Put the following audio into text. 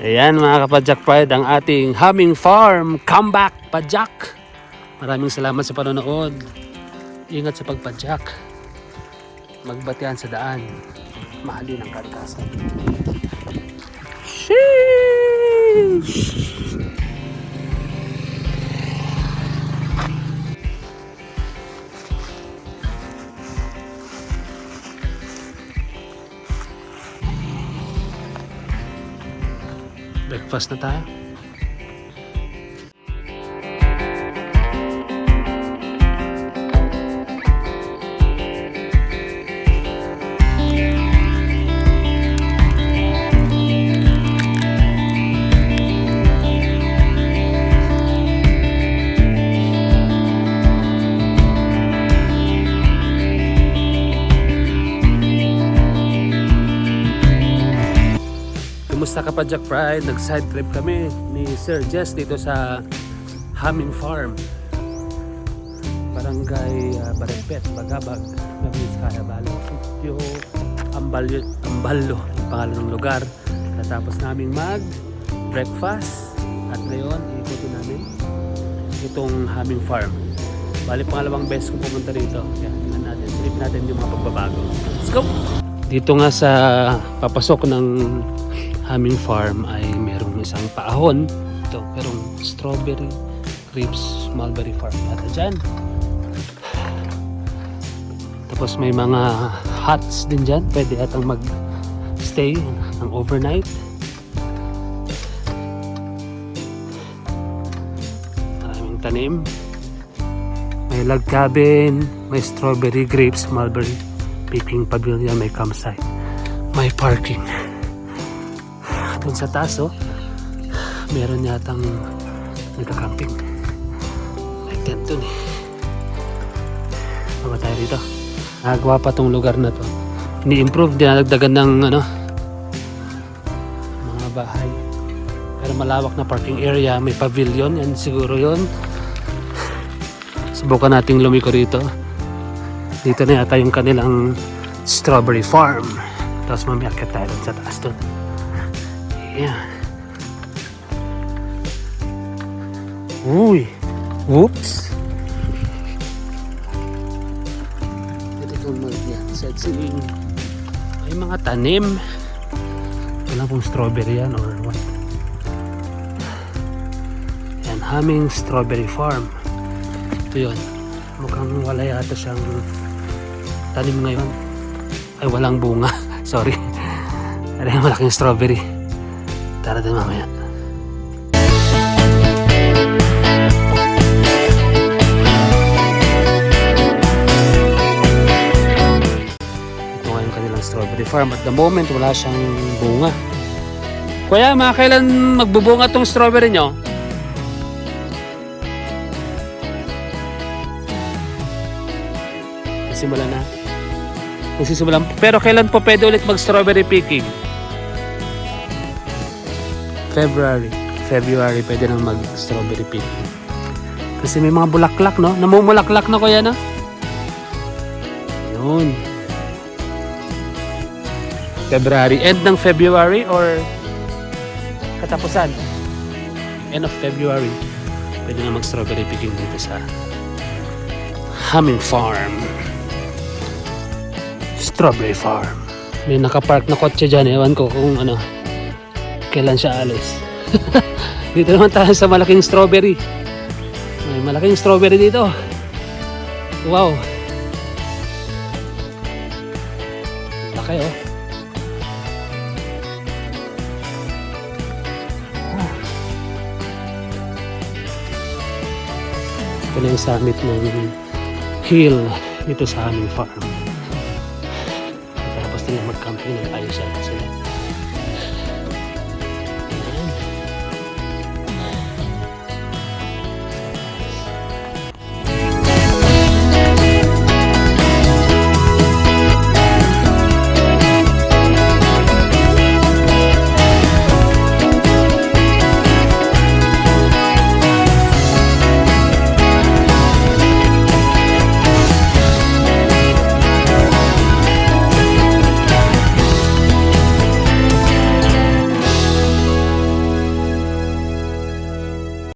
Ayan mga kapadyak pride, ang ating Humming Farm comeback padyak. Maraming salamat sa panonood. Ingat sa pagpadyak. Magbatian sa daan. Mahalin ang kalikasan. Sheesh! Breakfast na tayo. Kumusta ka pa, Jack Pride? Nag-side trip kami ni Sir Jess dito sa Humming Farm. Barangay Barempet, Bagabag, Nabis Carabalo, Sitio Ambalyo, ang pangalan ng lugar. Natapos naming mag-breakfast at ngayon ikutin namin itong Humming Farm. Bali pangalawang beses ko pumunta rito. Kaya tingnan natin, trip natin yung mga pagbabago. Let's go! Dito nga sa papasok ng Humming Farm ay merong isang paahon. Ito, merong strawberry, grapes, mulberry farm yata dyan. Tapos may mga huts din dyan. Pwede atang mag-stay ng overnight. Maraming tanim. May log cabin, may strawberry, grapes, mulberry, picking pavilion, may campsite, may parking. Doon sa taas, meron yatang nagka-camping. May tent dun eh. Baba tayo rito. Nagawa pa tong lugar na to. Ini-improve, dinadagdagan ng mga bahay. Pero malawak na parking area. May pavilion, yan siguro yun. Subukan nating lumiko rito. Dito na yata yung kanilang strawberry farm. Tapos mamiakit tayo dun sa taas dun. Yeah. Uy. Whoops. Ito itong mga yan. Sightseeing. May mga tanim. Wala pong strawberry yan or what. Yan. Humming Strawberry Farm. Ito yun. Mukhang wala yata siyang tanim ngayon. Ay walang bunga. Sorry. Ano yung malaking strawberry. Tara din mamaya. Ito nga yung kanilang strawberry farm. At the moment, wala siyang bunga. Kuya, mga kailan magbubunga tong strawberry nyo? Nagsimula na. Nagsisimula. Pero kailan po pwede ulit mag-strawberry picking? February pwede nang mag-strawberry picking. Kasi may mga bulaklak, no? Namumulaklak na kuya, no? Yun. February. End ng February or katapusan? End of February. Pwede na mag-strawberry picking dito sa Humming Farm. Strawberry Farm. May nakapark na kotse dyan. Ewan ko kung ano, kailan siya alis. Dito naman tayo sa malaking strawberry. May malaking strawberry dito. Wow. Laki oh. Ito na yung summit ng hill dito sa Humming Farm. Tapos nila mag-camping. Ayos yan sila.